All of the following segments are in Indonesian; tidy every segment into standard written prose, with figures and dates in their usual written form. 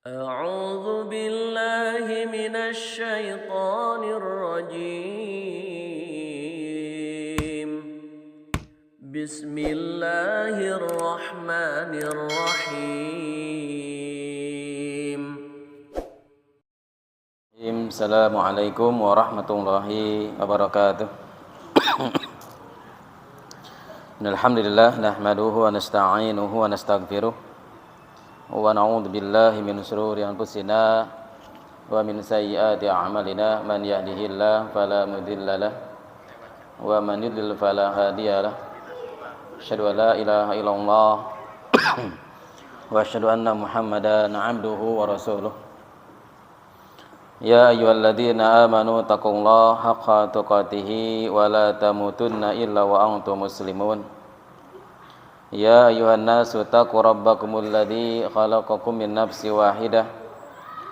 أعوذ بالله من الشيطان الرجيم. بسم الله الرحمن الرحيم. Assalamualaikum warahmatullahi wabarakatuh. Alhamdulillah nahmaduhu wa nasta'inuhu wa nastaghfiruh wa na'udzu billahi min shururi anfusina wa min sayyiati a'malina. Man yahdihillahu fala mudilla lahu wa man yudlil fala hadiya lahu. Asyhadu an la ilaha illallah wa asyhadu anna Muhammadan 'abduhu wa rasuluh. Ya ayyuhalladzina amanu taqullaha haqqa tuqatih wa la tamutunna illa wa antum muslimun. Ya ayyuhan nasu taqu rabbakumul ladzi khalaqakum min nafsin wahidah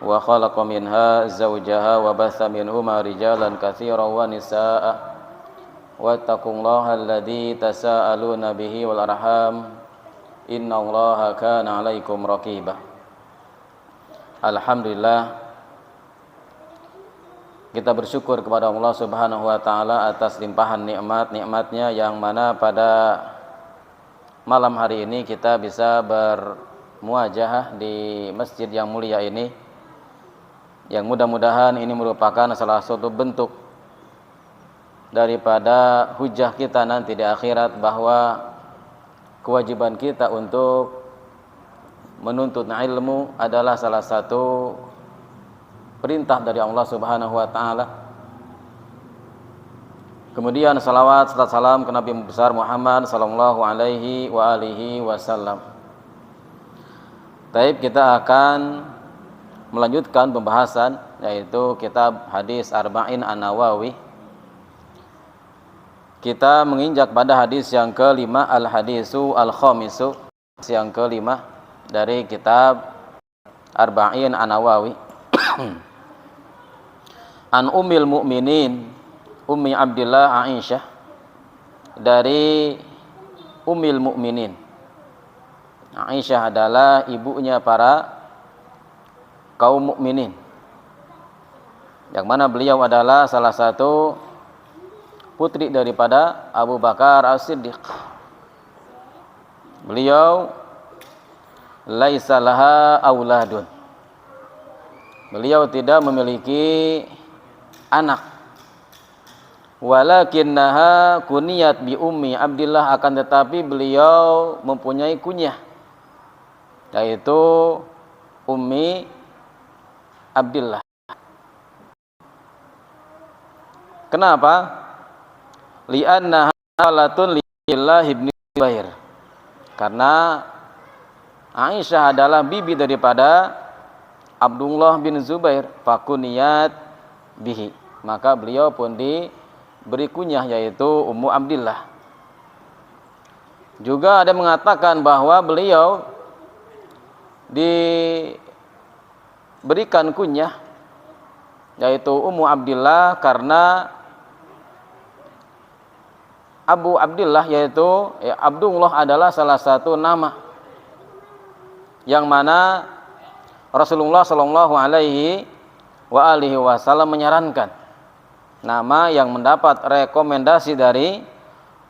wa khalaqa minha zawjaha wa batha minhuma rijalan katsiran wa nisaa'a wattaqullaha alladzi tasaaluna bihi wal arham innallaha kana 'alaikum raqiba. Alhamdulillah, kita bersyukur kepada Allah Subhanahu wa taala atas limpahan nikmat-nikmatnya yang mana pada malam hari ini kita bisa bermuajahah di masjid yang mulia ini, yang mudah-mudahan ini merupakan salah satu bentuk daripada hujah kita nanti di akhirat bahwa kewajiban kita untuk menuntut ilmu adalah salah satu perintah dari Allah Subhanahu wa taala. Kemudian salawat serta salam ke Nabi besar Muhammad sallallahu alaihi wa alihi wasallam. Baik, kita akan melanjutkan pembahasan yaitu kitab hadis Arba'in An-Nawawi. Kita menginjak pada hadis yang kelima, al-hadisu al-khamisu, yang kelima dari kitab Arba'in An-Nawawi. An Ummil Mukminin Ummi Abdillah Aisyah, dari Ummil Mukminin. Aisyah adalah ibunya para kaum mukminin, yang mana beliau adalah salah satu putri daripada Abu Bakar As-Siddiq. Beliau laisa laha auladun, beliau tidak memiliki anak. Walakinnaha kuniyat bi Ummi Abdillah, akan tetapi beliau mempunyai kunyah yaitu Ummi Abdillah. Kenapa? Li'annaha halatun lillah ibn Zubair, karena Aisyah adalah bibi daripada Abdullah bin Zubair, fakuniyat bihi, maka beliau pun diberi kunyah yaitu Ummu Abdillah. Juga ada mengatakan bahwa beliau diberikan kunyah yaitu Ummu Abdillah karena Abu Abdillah yaitu Abdullah adalah salah satu nama yang mana Rasulullah sallallahu alaihi wa alihi wasallam menyarankan nama yang mendapat rekomendasi dari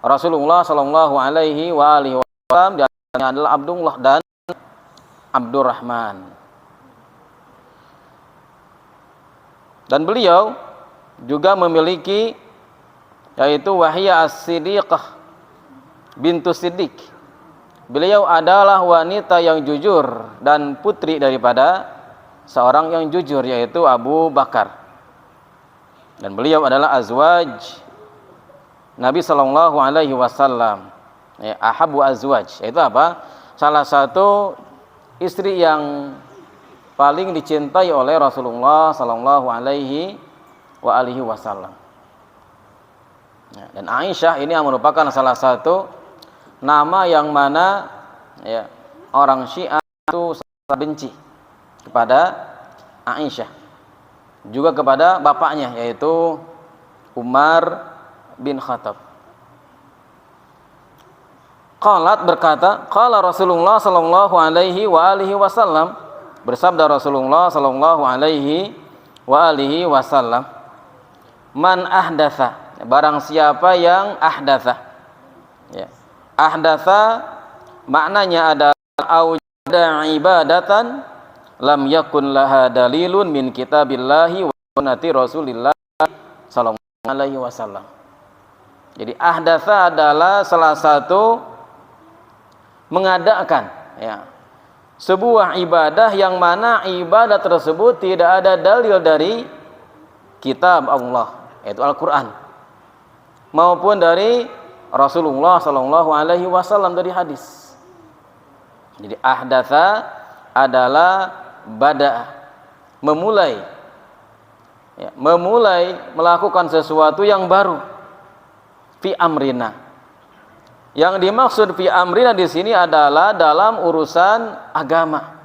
Rasulullah sallallahu alaihi wa alihi wasallam, diantaranya adalah Abdullah dan Abdurrahman. Dan beliau juga memiliki yaitu Wahiyah As-Siddiqah bintu Siddiq. Beliau adalah wanita yang jujur dan putri daripada seorang yang jujur yaitu Abu Bakar. Dan beliau adalah azwaj Nabi sallallahu alaihi wasallam, ahabu azwaj, yaitu apa? Salah satu istri yang paling dicintai oleh Rasulullah sallallahu alaihi wa alihi wasallam. Dan Aisyah ini yang merupakan salah satu nama yang mana orang Syiah itu sangat benci kepada Aisyah, juga kepada bapaknya yaitu Umar bin Khattab. Qalat berkata, qala Rasulullah sallallahu alaihi wa alihi wasallam, Bersabda Rasulullah sallallahu alaihi wa alihi wasallam, "Man ahdatsa," barang siapa yang ahdatsa. Ya. Ahdatsa maknanya adalah aujada ibadatan lam yakun laha dalilun min kitabillahi wa sunnati Rasulillah sallallahu alaihi wasallam. Jadi ahdatsa adalah salah satu mengadakan, ya, sebuah ibadah yang mana ibadah tersebut tidak ada dalil dari kitab Allah, yaitu Al-Quran, maupun dari Rasulullah sallallahu alaihi wasallam dari hadis. Jadi ahdatsa adalah bada, memulai, ya, memulai melakukan sesuatu yang baru. Fi amrina. Yang dimaksud fi amrina di sini adalah dalam urusan agama,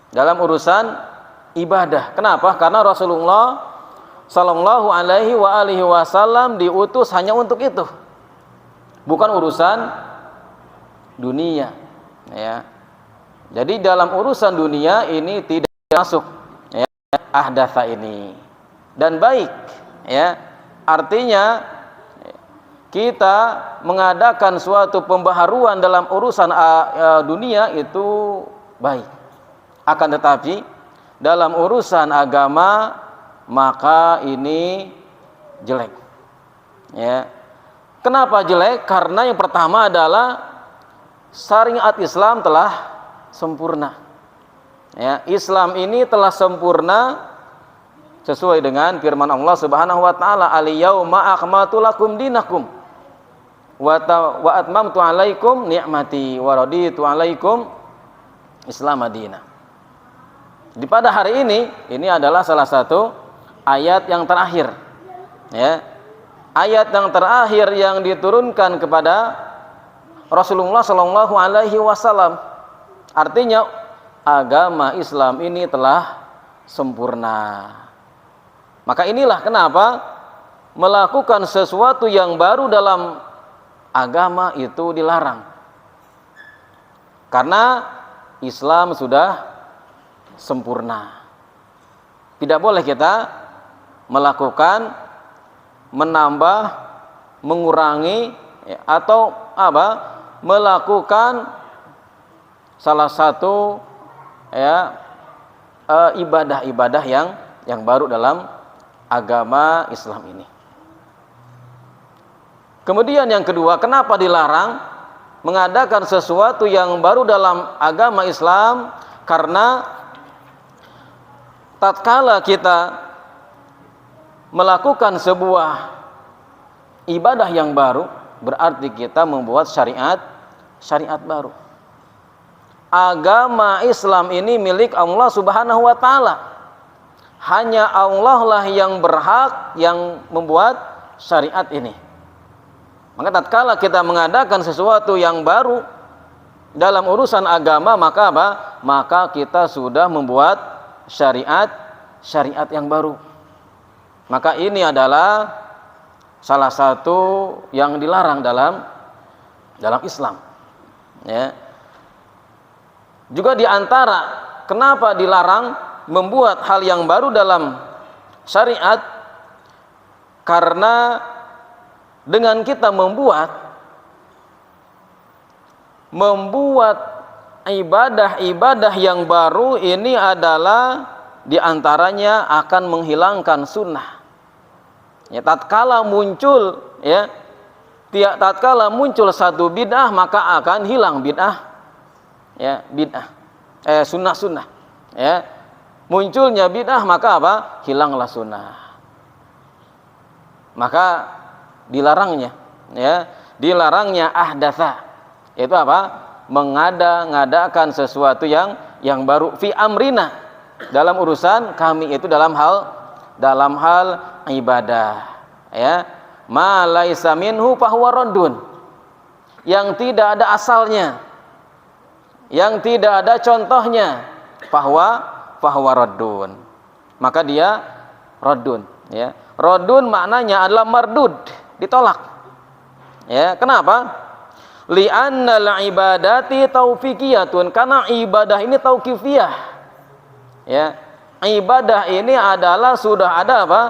dalam urusan ibadah. Kenapa? Karena Rasulullah sallallahu alaihi wa alihi wasallam diutus hanya untuk itu, bukan urusan dunia. Ya. Jadi dalam urusan dunia ini tidak masuk, ya, ahdatsa ini, dan baik, ya, artinya kita mengadakan suatu pembaharuan dalam urusan dunia itu baik. Akan tetapi dalam urusan agama maka ini jelek. Ya. Kenapa jelek? Karena yang pertama adalah syariat Islam telah sempurna. Ya, Islam ini telah sempurna sesuai dengan firman Allah Subhanahu wa taala, "Al-yauma akmaltu lakum dinakum wa atmamtu alaikum ni'mati wa raditu alaikum Islam madinah." Di pada hari ini adalah salah satu ayat yang terakhir, ya. Ayat yang terakhir yang diturunkan kepada Rasulullah sallallahu alaihi wasallam. Artinya agama Islam ini telah sempurna. Maka inilah kenapa melakukan sesuatu yang baru dalam agama itu dilarang. Karena Islam sudah sempurna. Tidak boleh kita melakukan, menambah, mengurangi, ya, atau melakukan salah satu, ya, ibadah-ibadah yang baru dalam agama Islam ini. Kemudian yang kedua, kenapa dilarang mengadakan sesuatu yang baru dalam agama Islam? Karena tatkala kita melakukan sebuah ibadah yang baru, berarti kita membuat syariat baru. Agama Islam ini milik Allah Subhanahu wa taala. Hanya Allah lah yang berhak yang membuat syariat ini. Maka tatkala kita mengadakan sesuatu yang baru dalam urusan agama, maka apa? Maka kita sudah membuat syariat yang baru. Maka ini adalah salah satu yang dilarang dalam Islam. Ya. Juga di antara kenapa dilarang membuat hal yang baru dalam syariat, karena dengan kita membuat ibadah-ibadah yang baru ini adalah diantaranya akan menghilangkan sunnah. Ya, tatkala muncul satu bid'ah, maka akan hilang sunnah. Ya, munculnya bid'ah, maka apa? Hilanglah sunnah. Maka dilarangnya ahdatsa, yaitu apa? Mengadakan sesuatu yang baru fi amrina, dalam urusan kami, itu dalam hal ibadah, ya. Ma laisa minhu fahuwa raddun, yang tidak ada asalnya, yang tidak ada contohnya, fahuwa raddun, maka dia raddun, ya. Raddun maknanya adalah mardud, ditolak. Ya, kenapa? Li'annal ibadati taufiqiyatun, karena ibadah ini tauqifiyah. Ya, ibadah ini adalah sudah ada apa?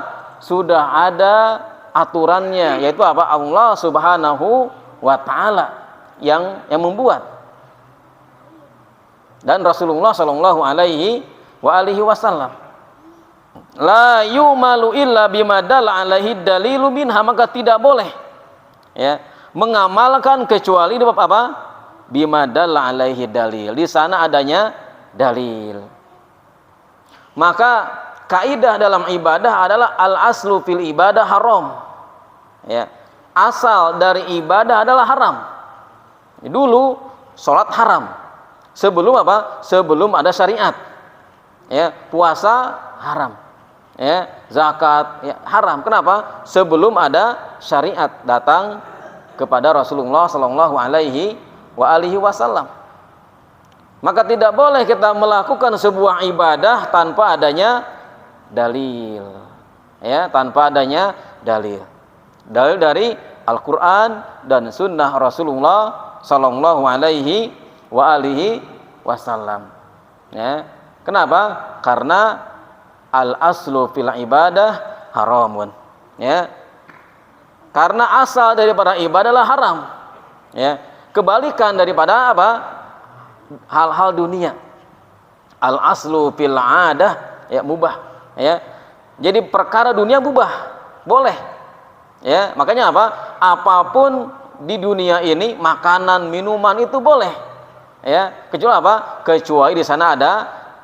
Sudah ada aturannya, yaitu apa? Allah Subhanahu wa taala yang membuat. Dan Rasulullah sallallahu alaihi wasallam, la yumalu illa bima dalla alaihi dalilu minha, maka tidak boleh ya mengamalkan kecuali apa? Bima dalla alaihi dalil. Di sana adanya dalil. Maka kaidah dalam ibadah adalah al-aslu fil ibadah haram. Ya. Asal dari ibadah adalah haram. Dulu sholat haram. Sebelum apa? Sebelum ada syariat. Ya, puasa haram. Ya, zakat ya, haram. Kenapa? Sebelum ada syariat datang kepada Rasulullah sallallahu alaihi wasallam. Maka tidak boleh kita melakukan sebuah ibadah tanpa adanya dalil. Ya, tanpa adanya dalil. Dalil dari Al-Qur'an dan sunnah Rasulullah sallallahu alaihi wasallam. Ya. Kenapa? Karena al-aslu fil ibadah haramun. Ya. Karena asal daripada ibadah adalah haram. Ya. Kebalikan daripada apa? Hal-hal dunia. Al-aslu fil adah ya mubah, ya. Jadi perkara dunia mubah, boleh. Ya, makanya apa? Apapun di dunia ini, makanan, minuman itu boleh. Ya, kecuali apa? Kecuali di sana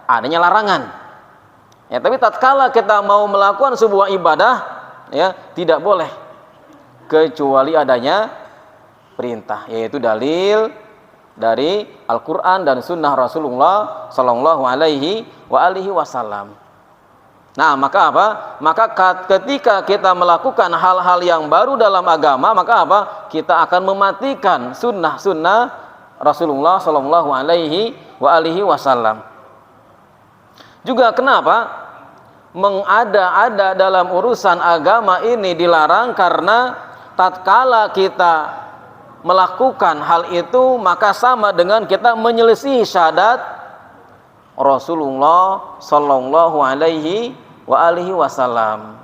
adanya larangan. Ya, tapi tatkala kita mau melakukan sebuah ibadah, ya, tidak boleh kecuali adanya perintah, yaitu dalil dari Al-Quran dan Sunnah Rasulullah Sallallahu Alaihi Wasallam. Nah, maka apa? Maka ketika kita melakukan hal-hal yang baru dalam agama, maka apa? Kita akan mematikan sunnah-sunnah Rasulullah Sallallahu Alaihi Wasallam. Juga kenapa mengada-ada dalam urusan agama ini dilarang? Karena tatkala kita melakukan hal itu, maka sama dengan kita menyelisihi syahadat Rasulullah sallallahu alaihi wasallam.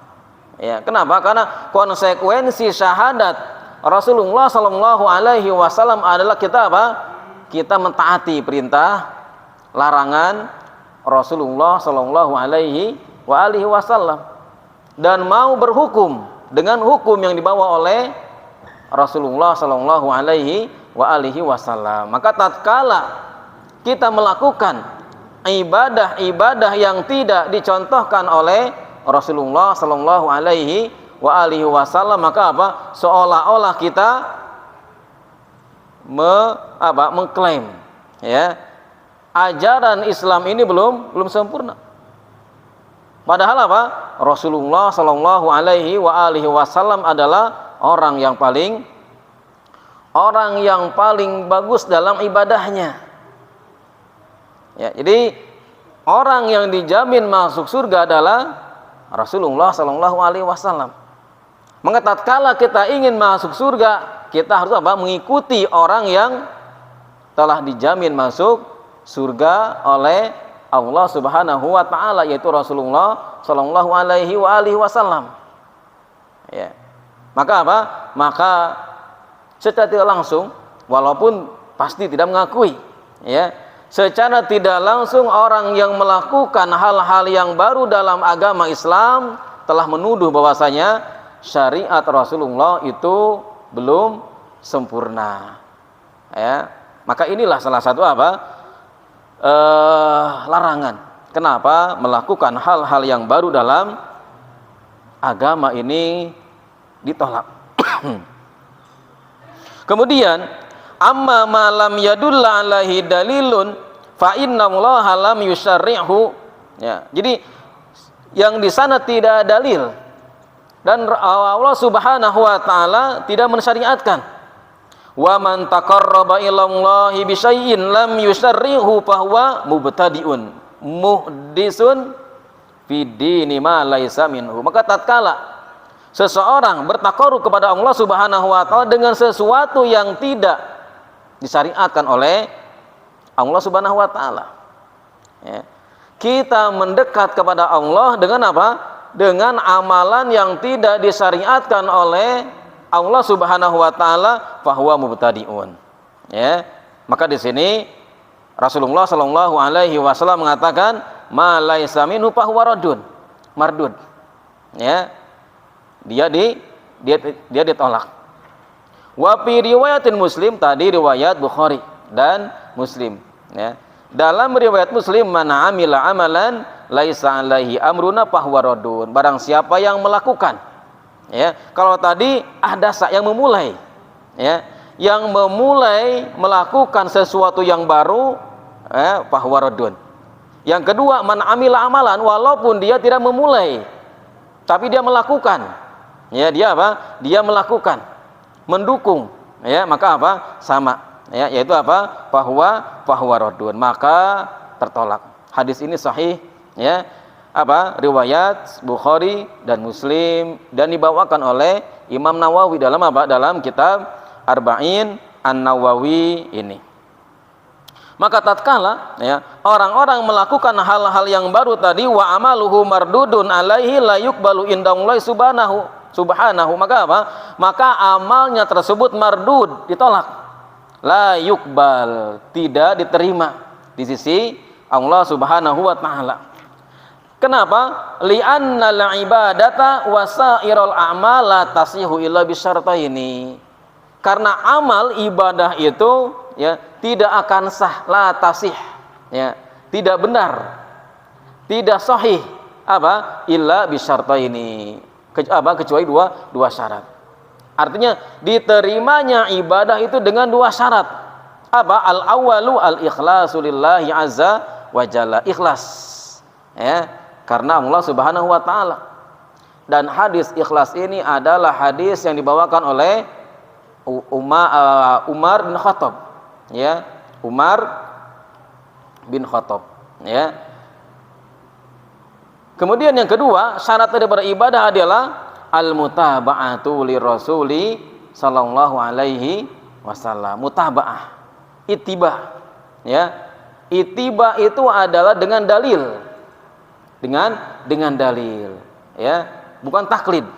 Ya, kenapa? Karena konsekuensi syahadat Rasulullah sallallahu alaihi wasallam adalah kita apa? Kita mentaati perintah, larangan Rasulullah sallallahu alaihi wasallam dan mau berhukum dengan hukum yang dibawa oleh Rasulullah sallallahu alaihi wasallam. Maka tatkala kita melakukan ibadah-ibadah yang tidak dicontohkan oleh Rasulullah sallallahu alaihi wasallam, maka apa? Seolah-olah kita mengklaim ya ajaran Islam ini belum sempurna. Padahal apa? Rasulullah sallallahu alaihi wasallam adalah orang yang paling bagus dalam ibadahnya. Ya, jadi orang yang dijamin masuk surga adalah Rasulullah sallallahu alaihi wasallam. Maka tatkala kita ingin masuk surga, kita harus apa? Mengikuti orang yang telah dijamin masuk surga oleh Allah Subhanahu wa taala, yaitu Rasulullah sallallahu alaihi wasallam. Ya. Maka apa? Maka secara tidak langsung, walaupun pasti tidak mengakui, ya, secara tidak langsung orang yang melakukan hal-hal yang baru dalam agama Islam telah menuduh bahwasanya syariat Rasulullah itu belum sempurna. Ya, maka inilah salah satu apa? Larangan. Kenapa melakukan hal-hal yang baru dalam agama ini ditolak. Kemudian amma ma lam yadulla alaihi dalilun fa innallaha lam yusyarri'hu. Ya, jadi yang di sana tidak ada dalil dan Allah Subhanahu wa taala tidak mensyariatkan. Wa man taqarraba ilallahi bi syai'in lam yusyarri'hu fa huwa mubtadi'un muhdisun fi dini ma laisa minhu. Maka tatkala seseorang bertakarrub kepada Allah Subhanahu wa taala dengan sesuatu yang tidak disyariatkan oleh Allah Subhanahu wa taala. Ya. kita mendekat kepada Allah dengan apa? Dengan amalan yang tidak disyariatkan oleh Allah Subhanahu wa taala, fahuwa mubtadi'un. Ya. Maka di sini Rasulullah sallallahu alaihi wasallam mengatakan, "Ma laisa minhu fahuwa raddun." Mardud. Ya. Dia ditolak. Wa fi riwayatin Muslim, tadi riwayat Bukhari dan Muslim, ya. Dalam riwayat Muslim, man amila amalan laisa alaihi amruna fahuwa raddun. Barang siapa yang melakukan, ya. Kalau tadi ahdasa yang memulai, ya, yang memulai melakukan sesuatu yang baru, fahuwa raddun. Yang kedua, man amila amalan, walaupun dia tidak memulai tapi dia melakukan, ya, dia apa? Dia melakukan, mendukung, ya, maka apa? Sama, ya, yaitu apa? Fahuwa raddun, maka tertolak. Hadis ini sahih, ya, apa? Riwayat Bukhari dan Muslim, dan dibawakan oleh Imam Nawawi dalam apa? Dalam kitab Arba'in An-Nawawi ini. Maka tatkala, ya, orang-orang melakukan hal-hal yang baru tadi, wa amaluhu mardudun alaihi la yuqbalu indallahi subhanahu, maka apa? Maka amalnya tersebut mardud, ditolak. La yuqbal, tidak diterima di sisi Allah Subhanahu wa taala. Kenapa? Li'annal ibadata wasairul a'mal la tasihu illa bisyartaini. Karena amal ibadah itu, ya, tidak akan sah, la tasih, ya, tidak benar, tidak sahih, apa? Illa bisyartaini, kecuali dua syarat. Artinya diterimanya ibadah itu dengan dua syarat. Apa? Al awwalu al ikhlasu lillahi azza wa jalla, ikhlas, ya, karena Allah Subhanahu wa taala. Dan hadis ikhlas ini adalah hadis yang dibawakan oleh Umar bin Khattab, ya, Umar bin Khattab, ya. Kemudian yang kedua, syarat dari beribadah adalah al-mutaba'atu li rasuli sallallahu alaihi wasallam. Mutaba'ah, ittiba, ya. Ittiba itu adalah dengan dalil. Dengan dalil, ya, bukan taklid,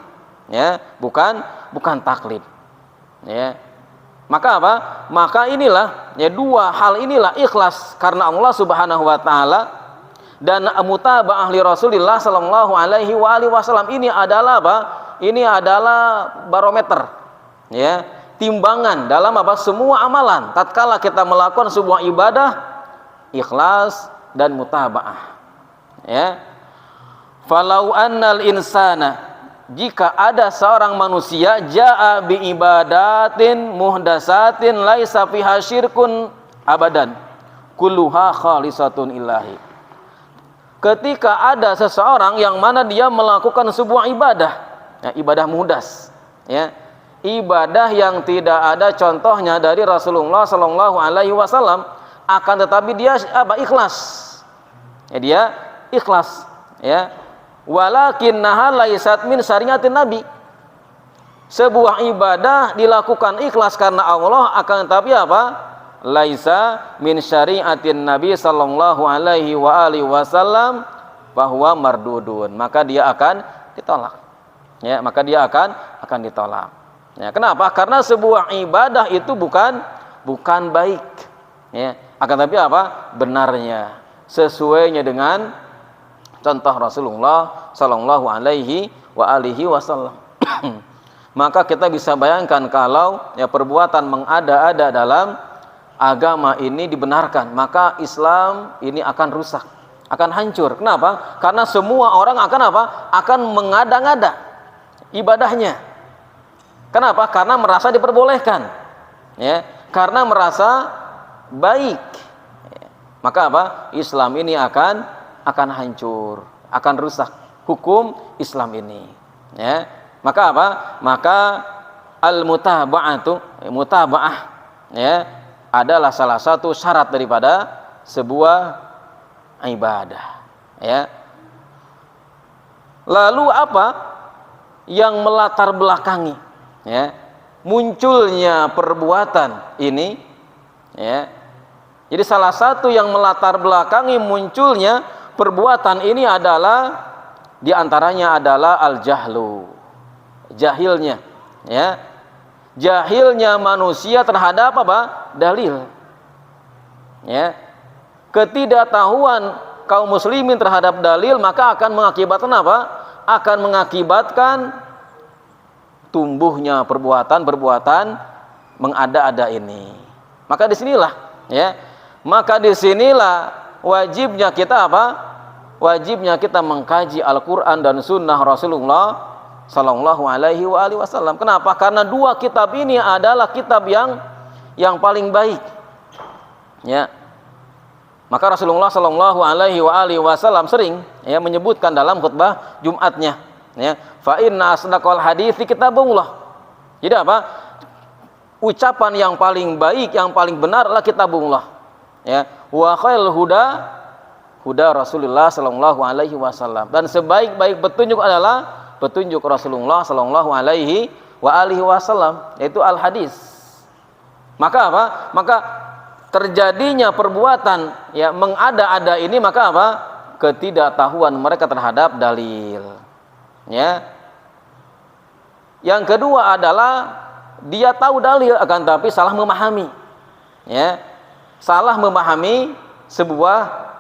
ya, bukan taklid, ya. Maka apa? Maka inilah, ya, dua hal inilah, ikhlas karena Allah Subhanahu wa taala dan mutaba'ah li Rasulillah sallallahu alaihi wasallam. Ini adalah apa? Ini adalah barometer, ya, timbangan dalam apa? Semua amalan. Tatkala kita melakukan sebuah ibadah, ikhlas dan mutaba'ah, ya. Falau annal insana, jika ada seorang manusia jaa bi ibadatin muhdatsatin laisa fiha syirkun abadan kulluha khalisatun illahi. Ketika ada seseorang yang mana dia melakukan sebuah ibadah, ya, ibadah muhdas, ya, ibadah yang tidak ada contohnya dari Rasulullah sallallahu alaihi wasallam, akan tetapi dia apa? Ikhlas. Ya, dia ikhlas, ya. Walakinnaha laysat min syariatin nabi. Sebuah ibadah dilakukan ikhlas karena Allah, akan tetapi apa? Laisa min syariatin nabi sallallahu alaihi wasallam bahwa mardudun, maka dia akan ditolak, ya, maka dia akan ditolak, ya. Kenapa? Karena sebuah ibadah itu bukan baik, ya, akan tetapi apa? Benarnya, sesuainya dengan contoh Rasulullah sallallahu alaihi wasallam. Maka kita bisa bayangkan kalau, ya, perbuatan mengada-ada dalam agama ini dibenarkan, maka Islam ini akan rusak, akan hancur. Kenapa? Karena semua orang akan apa? Akan mengada-ngada ibadahnya. Kenapa? Karena merasa diperbolehkan, ya, karena merasa baik, ya. Maka apa? Islam ini akan hancur, akan rusak hukum Islam ini, ya. Maka apa? Maka mutaba'ah, ya, adalah salah satu syarat daripada sebuah ibadah, ya. Lalu apa yang melatar belakangi, ya, munculnya perbuatan ini, ya. Jadi salah satu yang melatar belakangi munculnya perbuatan ini adalah diantaranya adalah al-jahlu, jahilnya, ya, jahilnya manusia terhadap apa? Dalil, ya, ketidaktahuan kaum muslimin terhadap dalil, maka akan mengakibatkan apa? Akan mengakibatkan tumbuhnya perbuatan-perbuatan mengada-ada ini. Maka disinilah, ya, maka disinilah wajibnya kita apa? Wajibnya kita mengkaji Al-Quran dan Sunnah Rasulullah Sallallahu Alaihi Wasallam. Kenapa? Karena dua kitab ini adalah kitab yang paling baik. Ya, maka Rasulullah Sallallahu Alaihi Wasallam sering ya menyebutkan dalam khutbah Jumatnya, ya, fa inna asdaqal hadithi kitabullah. Jadi apa? Ucapan yang paling baik, yang paling benar adalah kitabullah. Ya, wa khairul huda Rasulullah Sallallahu Alaihi Wasallam, dan sebaik-baik petunjuk adalah petunjuk Rasulullah Sallallahu Alaihi Wasallam, yaitu al-hadis. Maka apa? Maka terjadinya perbuatan ya mengada-ada ini, maka apa? Ketidaktahuan mereka terhadap dalil. Ya. Yang kedua adalah dia tahu dalil akan tapi salah memahami. Ya. Salah memahami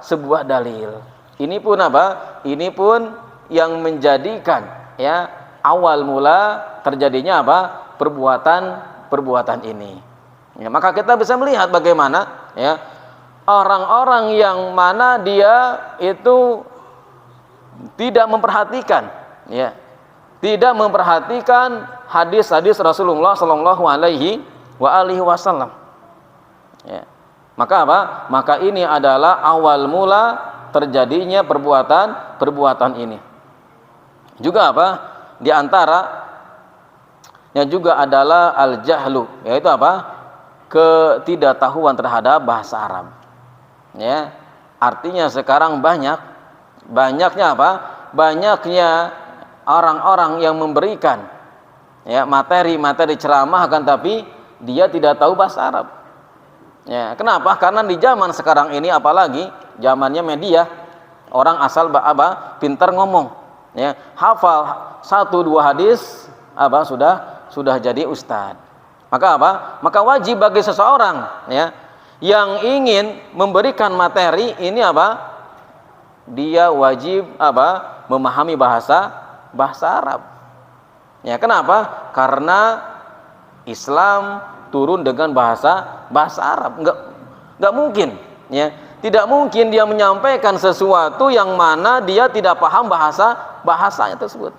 sebuah dalil. Ini pun apa? Ini pun yang menjadikan ya awal mula terjadinya apa? Perbuatan ini. Ya, maka kita bisa melihat bagaimana ya orang-orang yang mana dia itu tidak memperhatikan ya, tidak memperhatikan hadis-hadis Rasulullah Sallallahu Alaihi Wasallam. Ya. Maka apa? Maka ini adalah awal mula terjadinya perbuatan ini. Juga apa? Di antaranya juga adalah al-jahlu, yaitu apa? Ketidaktahuan terhadap bahasa Arab. Ya. Artinya sekarang banyaknya apa? Banyaknya orang-orang yang memberikan ya materi ceramah akan tapi dia tidak tahu bahasa Arab. Ya, kenapa? Karena di zaman sekarang ini, apalagi zamannya media, orang asal pintar ngomong, ya, hafal 1-2 hadis sudah jadi ustadz. Maka apa? Maka wajib bagi seseorang ya yang ingin memberikan materi ini apa? Dia wajib memahami bahasa Arab. Ya, kenapa? Karena Islam turun dengan bahasa Arab. Enggak mungkin ya. Tidak mungkin dia menyampaikan sesuatu yang mana dia tidak paham bahasanya tersebut.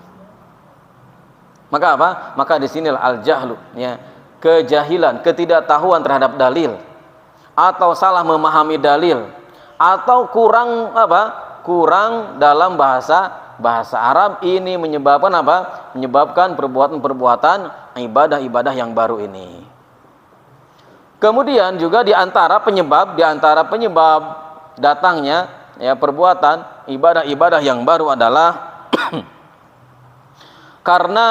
Maka apa? Maka di sinilah al-jahlu ya, kejahilan, ketidaktahuan terhadap dalil, atau salah memahami dalil, atau kurang dalam bahasa Arab, ini menyebabkan apa? Menyebabkan perbuatan-perbuatan ibadah-ibadah yang baru ini. Kemudian juga di antara penyebab datangnya ya perbuatan ibadah-ibadah yang baru adalah karena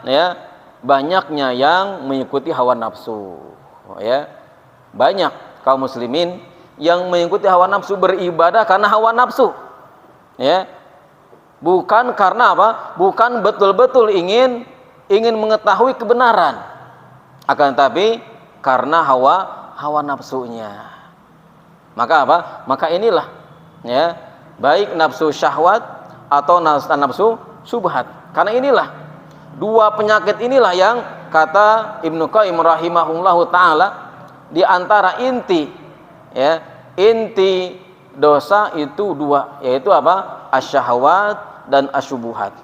ya banyaknya yang mengikuti hawa nafsu. Ya. Banyak kaum muslimin yang mengikuti hawa nafsu, beribadah karena hawa nafsu. Ya. Bukan karena apa? Bukan betul-betul ingin mengetahui kebenaran. Akan tapi karena hawa nafsunya. Maka apa? Maka inilah ya, baik nafsu syahwat atau nafsu subhat. Karena inilah dua penyakit inilah yang kata Ibnu Qayyim rahimahullahu taala di antara inti dosa itu dua, yaitu apa? Asyahwat dan asyubuhat.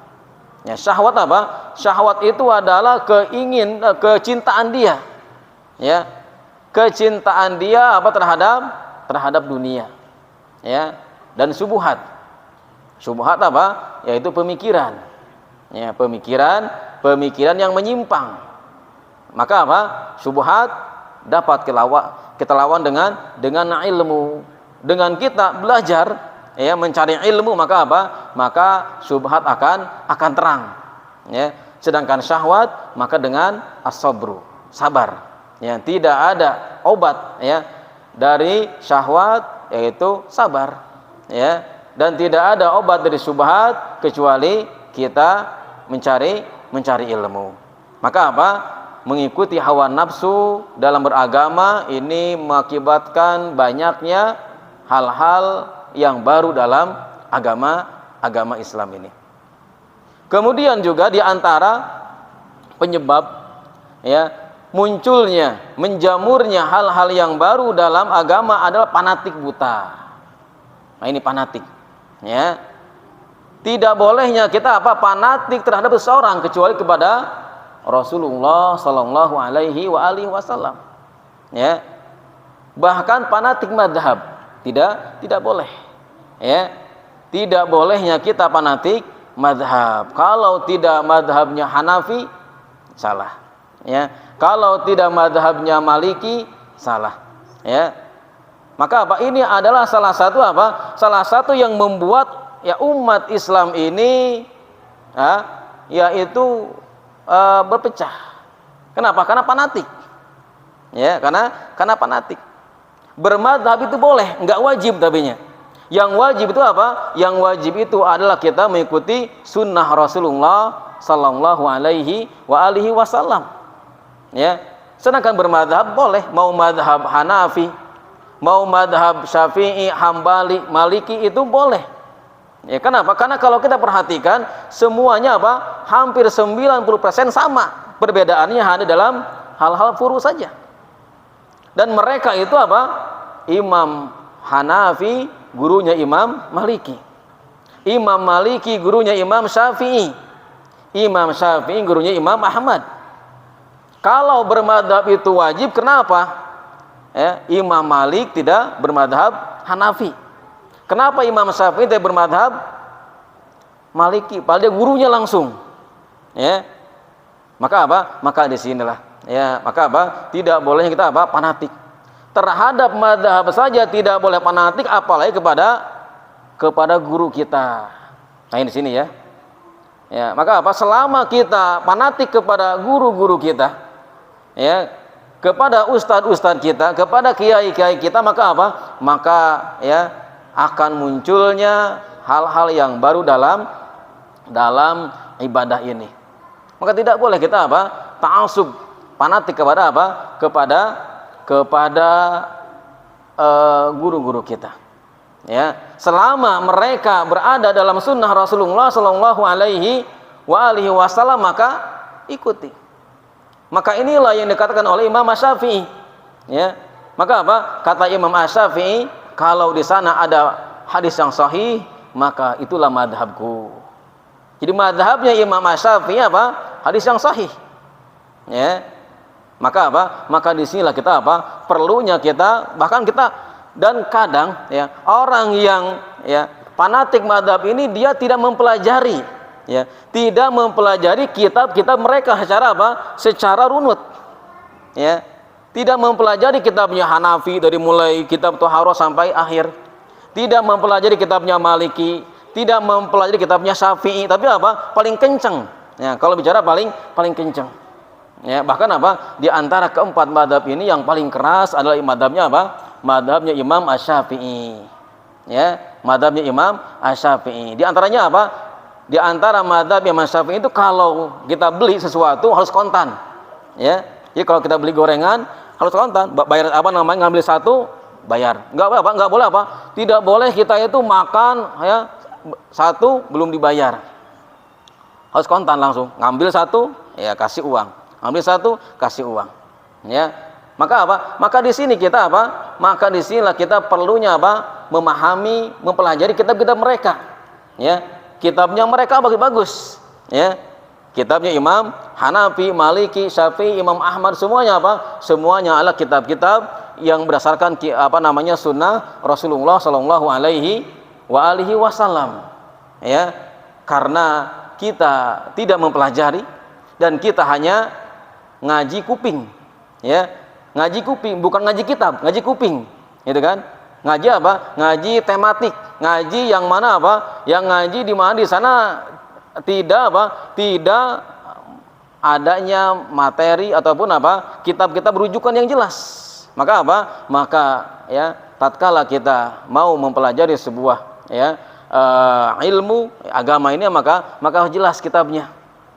Ya, syahwat apa? Syahwat itu adalah kecintaan dia. Ya, kecintaan dia terhadap dunia. Ya, dan subuhat apa? Yaitu pemikiran. Ya, pemikiran yang menyimpang. Maka apa? Subuhat dapat kita lawan dengan ilmu. Dengan kita belajar ya, mencari ilmu, maka apa? Maka subhat akan terang. Ya, sedangkan syahwat maka dengan as-sabru, sabar. Ya, tidak ada obat ya dari syahwat, yaitu sabar. Ya, dan tidak ada obat dari syubhat kecuali kita mencari ilmu. Maka apa? Mengikuti hawa nafsu dalam beragama ini mengakibatkan banyaknya hal-hal yang baru dalam agama Islam ini. Kemudian juga di antara penyebab ya munculnya, menjamurnya hal-hal yang baru dalam agama adalah fanatik buta. Nah, ini fanatik. Ya. Tidak bolehnya kita fanatik terhadap seseorang kecuali kepada Rasulullah sallallahu alaihi wasallam. Ya. Bahkan fanatik mazhab tidak boleh. Ya. Tidak bolehnya kita fanatik mazhab. Kalau tidak mazhabnya Hanafi, salah. Ya. Kalau tidak mazhabnya Maliki, salah. Ya. Maka ini adalah salah satu yang membuat ya umat Islam ini yaitu berpecah. Kenapa? Karena fanatik. Ya, karena fanatik. Bermadzhab itu boleh, enggak wajib tapinya. Yang wajib itu apa? Yang wajib itu adalah kita mengikuti sunnah Rasulullah sallallahu alaihi wasallam. Ya. Sedangkan bermadzhab boleh, mau madzhab Hanafi, mau madzhab Syafi'i, Hambali, Maliki itu boleh. Ya, kenapa? Karena kalau kita perhatikan semuanya hampir 90% sama. Perbedaannya hanya dalam hal-hal furu saja. Dan mereka itu Imam Hanafi, gurunya Imam Maliki. Imam Maliki, gurunya Imam Syafi'i. Imam Syafi'i, gurunya Imam Ahmad. Kalau bermadhab itu wajib, kenapa? Ya, Imam Malik tidak bermadhab Hanafi. Kenapa Imam Syafi'i tidak bermadhab Maliki? Padahal dia gurunya langsung. Ya, maka maka di sinilah. Ya, maka tidak bolehnya kita fanatik. Terhadap madhab saja tidak boleh fanatik, apalagi kepada guru kita. Nah, ini di sini ya. Ya, maka selama kita fanatik kepada guru-guru kita, ya, kepada ustadz-ustadz kita, kepada kiai-kiai kita, maka maka ya akan munculnya hal-hal yang baru dalam ibadah ini. Maka tidak boleh kita ta'assub, fanatik kepada kepada guru-guru kita. Ya, selama mereka berada dalam sunnah Rasulullah sallallahu alaihi wasallam, maka ikuti. Maka inilah yang dikatakan oleh Imam Syafi'i. Ya, maka kata Imam Syafi'i, kalau di sana ada hadis yang sahih, maka itulah madhabku. Jadi madhabnya Imam Syafi'i hadis yang sahih. Ya, maka maka di sinilah kita perlunya kita, bahkan kita, dan kadang ya orang yang ya fanatik madhab ini dia tidak mempelajari, ya tidak mempelajari kitab-kitab mereka secara runut, ya tidak mempelajari kitabnya Hanafi dari mulai kitab Thaharah sampai akhir, tidak mempelajari kitabnya Maliki, tidak mempelajari kitabnya Syafi'i, tapi paling kenceng, ya kalau bicara paling kenceng. Ya, bahkan di antara keempat madhab ini yang paling keras adalah madhabnya madhabnya Imam Asy-Syafi'i. Ya, madhabnya Imam Asy-Syafi'i. Di antaranya di antara madhab Imam Asy-Syafi'i itu kalau kita beli sesuatu harus kontan. Ya, jadi kalau kita beli gorengan harus kontan. Bayar ngambil satu bayar. Enggak boleh tidak boleh kita itu makan ya satu belum dibayar. Harus kontan langsung. Ngambil satu ya kasih uang. Ambil satu, kasih uang. Ya. Maka maka di sini kita maka di sinilah kita perlunya memahami, mempelajari kitab-kitab mereka. Ya. Kitabnya mereka bagus-bagus. Ya. Kitabnya Imam Hanafi, Maliki, Syafi'i, Imam Ahmad, semuanya semuanya adalah kitab-kitab yang berdasarkan sunnah Rasulullah sallallahu alaihi wasallam. Ya. Karena kita tidak mempelajari dan kita hanya ngaji kuping, ya ngaji kuping, bukan ngaji kitab, ngaji kuping, gitu kan? Ngaji ngaji tematik, ngaji yang mana yang ngaji di mana di sana tidak tidak adanya materi ataupun kitab-kitab rujukan yang jelas. Maka maka ya tatkala kita mau mempelajari sebuah ya ilmu agama ini, maka jelas kitabnya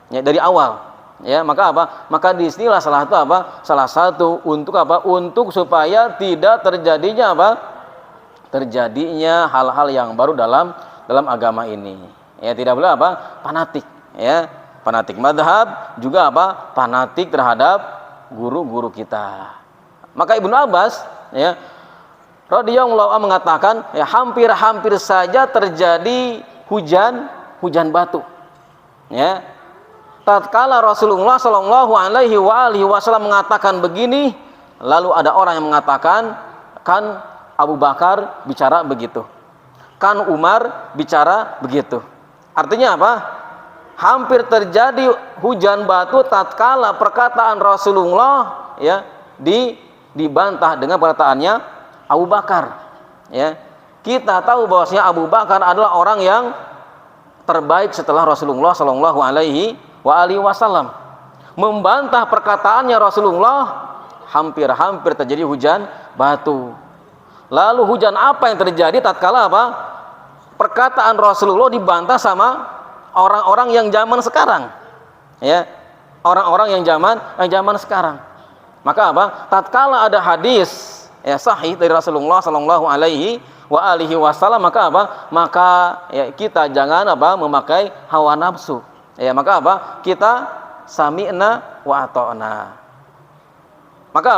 ya, dari awal ya. Maka apa? Maka di sinilah salah satu untuk apa? Untuk supaya tidak terjadinya terjadinya hal-hal yang baru dalam agama ini. Ya, tidak boleh fanatik ya. Fanatik madhab, juga fanatik terhadap guru-guru kita. Maka Ibnu Abbas ya radhiyallahu anhu mengatakan ya, hampir saja terjadi hujan batu ya. Tatkala Rasulullah Shallallahu alaihi wasallam mengatakan begini, lalu ada orang yang mengatakan, kan Abu Bakar bicara begitu, kan Umar bicara begitu. Artinya apa? Hampir terjadi hujan batu tatkala perkataan Rasulullah ya dibantah dengan perkataannya Abu Bakar ya. Kita tahu bahwasanya Abu Bakar adalah orang yang terbaik setelah Rasulullah Shallallahu alaihi wasallam. Membantah perkataannya Rasulullah, hampir terjadi hujan batu. Lalu hujan apa yang terjadi tatkala perkataan Rasulullah dibantah sama orang-orang yang zaman sekarang ya, orang-orang yang zaman sekarang. Maka tatkala ada hadis ya sahih dari Rasulullah Shallallahu alaihi wasallam, maka ya, kita jangan memakai hawa nafsu ya. Maka kita sami'na wa ata'na. Maka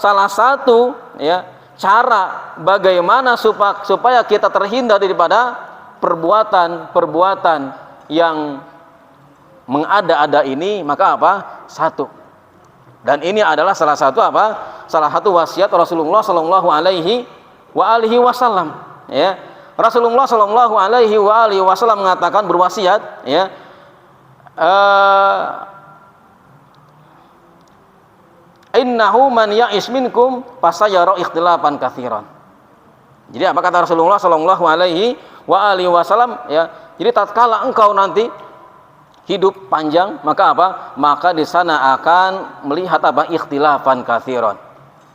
salah satu ya cara bagaimana supaya kita terhindar daripada perbuatan yang mengada-ada ini, maka satu, dan ini adalah salah satu wasiat Rasulullah Shallallahu alaihi wasallam ya. Rasulullah Shallallahu alaihi wasallam mengatakan, berwasiat ya, innahu man ya'ish minkum fasayara ikhtilafan katsiran. Jadi apa kata Rasulullah Shallallahu alaihi wasallam ya, jadi tatkala engkau nanti hidup panjang, maka di sana akan melihat ikhtilafan katsiran,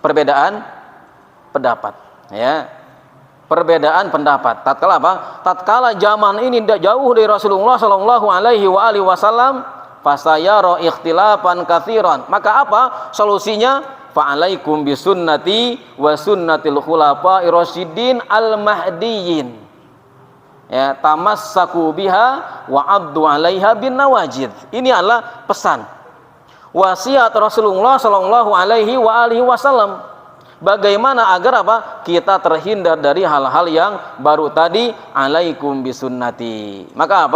perbedaan pendapat ya, perbedaan pendapat. Tatkala zaman ini tidak jauh dari Rasulullah Shallallahu alaihi wasallam, fasayara ikhtilafan katsiran, maka solusinya? Fa'alaikum bisunnati wa sunnatil khulafa'ir rasyidin al-mahdiyyin ya, tamassaku biha wa abdu 'alaiha bin nawajid. Ini adalah pesan wasiat Rasulullah Shallallahu alaihi wasallam, bagaimana agar kita terhindar dari hal-hal yang baru tadi. Alaikum bisunnati, maka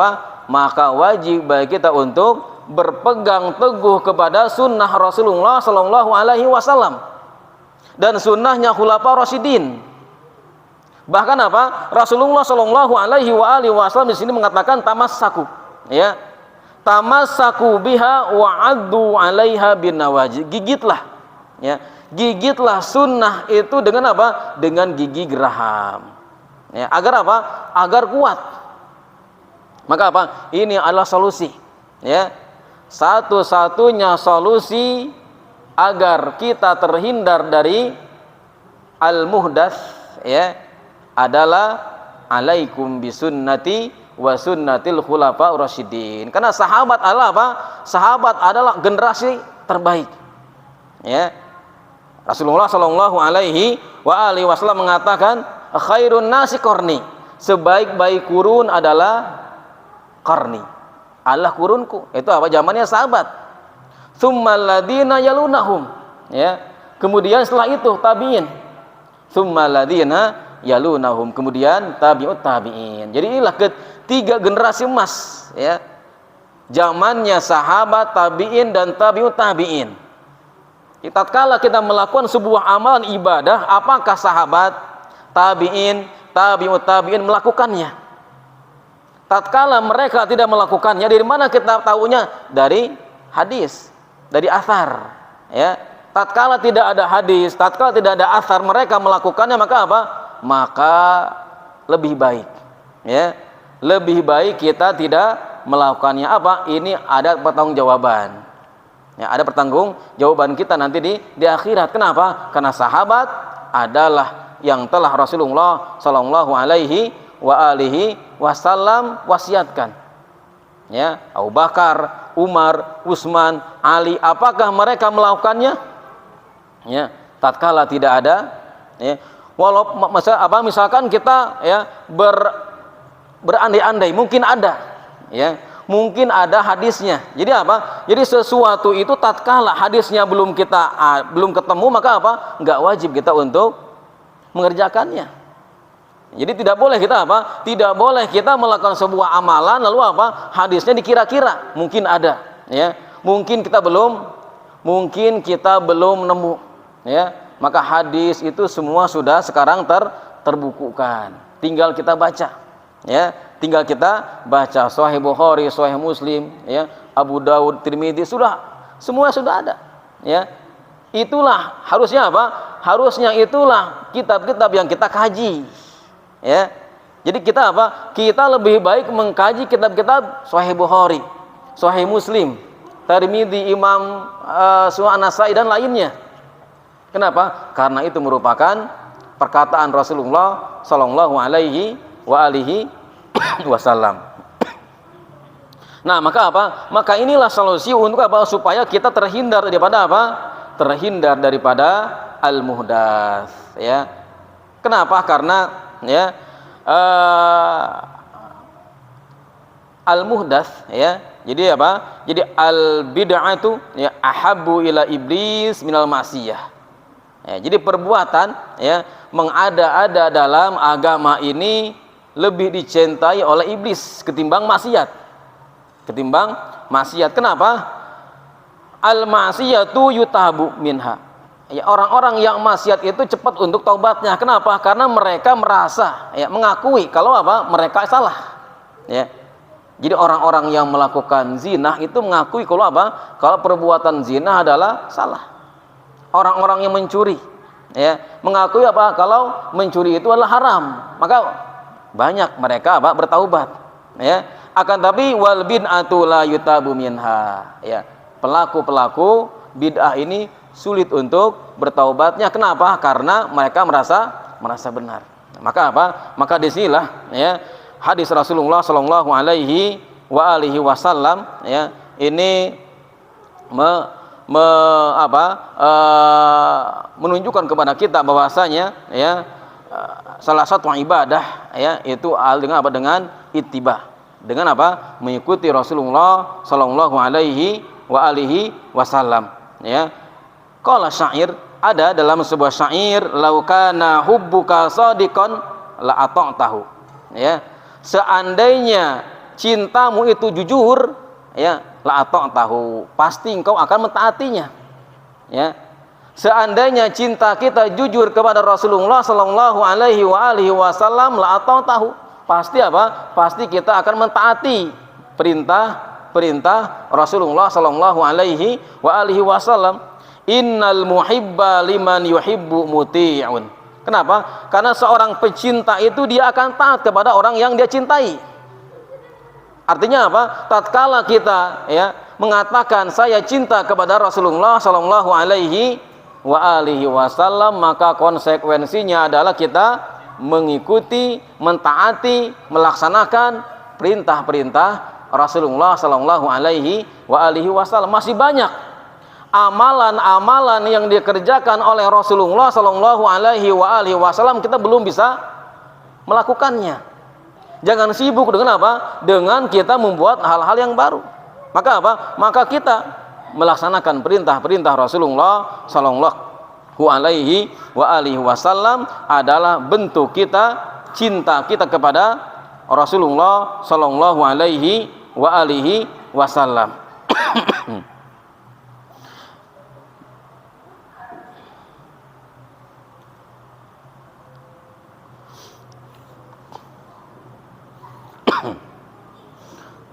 maka wajib bagi kita untuk berpegang teguh kepada sunnah Rasulullah Shallallahu alaihi wasallam dan sunnahnya khulafa rasyidin. Bahkan Rasulullah Shallallahu alaihi wasallam di sini mengatakan tamassaku ya, tamassaku biha wa addu 'alaiha bin nawajid. Gigitlah ya, gigitlah sunnah itu dengan dengan gigi geraham ya, agar agar kuat. Maka ini adalah solusi ya, satu-satunya solusi agar kita terhindar dari al-muhdats ya, adalah alaikum bisunnati wa sunnatil khulafa rasyidin. Karena sahabat adalah sahabat adalah generasi terbaik ya. Rasulullah Shallallahu alaihi wasallam mengatakan, khairun nasi qarni, sebaik-baik kurun adalah qarni, Allah kurunku. Itu zamannya sahabat. Tsummal ladzina yalunahum ya, kemudian setelah itu tabi'in. Tsummal ladzina yalunahum, kemudian tabi'ut tabi'in. Jadi inilah ketiga generasi emas ya, zamannya sahabat, tabi'in dan tabi'ut tabi'in. Tatkala kita melakukan sebuah amalan ibadah, apakah sahabat, tabi'in, tabi'ut tabi'in melakukannya? Tatkala mereka tidak melakukannya, dari mana kita tahunya? Dari hadis, dari athar ya. Tatkala tidak ada hadis, tatkala tidak ada athar, mereka melakukannya, maka maka lebih baik ya, lebih baik kita tidak melakukannya. Ini ada pertanggungjawaban ya, ada pertanggungjawaban kita nanti di akhirat. Kenapa? Karena sahabat adalah yang telah Rasulullah Shallallahu alaihi wasallam wasiatkan. Ya, Abu Bakar, Umar, Utsman, Ali, apakah mereka melakukannya? Ya, tatkala tidak ada, ya, misalkan kita ya berandai-andai mungkin ada, ya, mungkin ada hadisnya. Jadi apa? Jadi sesuatu itu tatkala hadisnya belum ketemu, maka apa? Enggak wajib kita untuk mengerjakannya. Jadi tidak boleh kita apa? Tidak boleh kita melakukan sebuah amalan lalu apa? Hadisnya dikira-kira, mungkin ada, ya. Mungkin kita belum nemu, ya. Maka hadis itu semua sudah sekarang terbukukan. Tinggal kita baca, ya. Tinggal kita baca Sahih Bukhari, Sahih Muslim, ya, Abu Dawud, Tirmidzi, semua sudah ada, ya. Itulah harusnya apa? Harusnya itulah kitab-kitab yang kita kaji. Ya, jadi kita apa? Kita lebih baik mengkaji kitab-kitab Sahih Bukhari, Sahih Muslim, Tirmidzi, Imam An-Nasai dan lainnya. Kenapa? Karena itu merupakan perkataan Rasulullah Sallallahu Alaihi Wasallam. Nah, maka apa? Maka inilah solusi untuk apa? Supaya kita terhindar daripada apa? Terhindar daripada al-muhdats. Ya. Kenapa? Karena ya al-muhdats, ya, jadi apa? Jadi al-bid'atu ya ahabbu ila iblis minal ma'siyah. Ya, jadi perbuatan ya mengada-ada dalam agama ini lebih dicintai oleh iblis ketimbang maksiat. Kenapa? Al-ma'siyatu yutabu minha. Ya, orang-orang yang maksiat itu cepat untuk taubatnya. Kenapa? Karena mereka merasa, ya, mengakui kalau apa? Mereka salah. Ya. Jadi orang-orang yang melakukan zina itu mengakui kalau apa? Kalau perbuatan zina adalah salah. Orang-orang yang mencuri, ya, mengakui apa? Kalau mencuri itu adalah haram. Maka banyak mereka apa? Bertaubat. Ya. Akan tapi wal bid'atu la yutabu minha. Ya. Pelaku-pelaku bid'ah ini sulit untuk bertaubatnya. Kenapa? Karena mereka merasa benar. Maka apa? Maka disinilah ya hadis Rasulullah Sallallahu Alaihi Wasallam ya ini menunjukkan kepada kita bahwasanya ya salah satu ibadah ya itu dengan apa? Dengan ittiba. Dengan apa? Mengikuti Rasulullah Sallallahu Alaihi Wasallam. Ya. Qala syair, ada dalam sebuah syair, laukana hubbuka shadiqan la ata'tahu. Ya. Seandainya cintamu itu jujur, ya, la ata'tahu, pasti engkau akan mentaatinya. Ya. Seandainya cinta kita jujur kepada Rasulullah Sallallahu Alaihi Wasallam, la ata'tahu, pasti apa? Pasti kita akan mentaati perintah Rasulullah Sallallahu Alaihi Wasallam. Innal muhibba liman yuhibbu muti'un. Kenapa? Karena seorang pecinta itu dia akan taat kepada orang yang dia cintai. Artinya apa? Tatkala kita ya mengatakan saya cinta kepada Rasulullah Sallallahu Alaihi Wasallam, maka konsekuensinya adalah kita mengikuti, mentaati, melaksanakan perintah-perintah Rasulullah Sallallahu Alaihi Wasallam. Masih banyak amalan-amalan yang dikerjakan oleh Rasulullah Sallallahu Alaihi Wasallam kita belum bisa melakukannya. Jangan sibuk dengan apa? Dengan kita membuat hal-hal yang baru. Maka apa? Maka kita melaksanakan perintah-perintah Rasulullah Sallallahu Alaihi Wasallam adalah bentuk kita cinta kita kepada Rasulullah Sallallahu Alaihi Wasallam.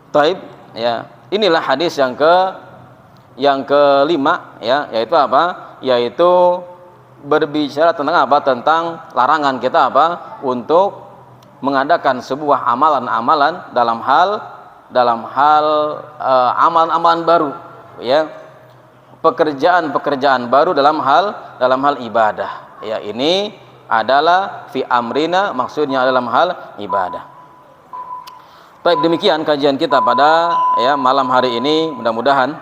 Taib, ya, inilah hadis yang kelima, ya, yaitu apa? Yaitu berbicara tentang apa? Tentang larangan kita apa? Untuk mengadakan sebuah amalan-amalan dalam hal amalan-amalan baru, ya, pekerjaan-pekerjaan baru dalam hal ibadah. Ya, ini adalah fi amrina, maksudnya dalam hal ibadah. Baik, demikian kajian kita pada malam hari ini. Mudah-mudahan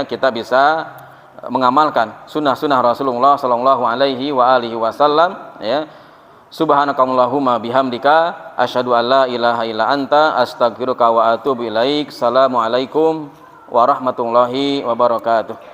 kita bisa mengamalkan sunnah-sunnah Rasulullah sallallahu alaihi wa alihi wasallam Subhanakallahumma bihamdika asyhadu an la ilaha illa anta astaghfiruka wa atubu ilaik. Assalamualaikum warahmatullahi wabarakatuh.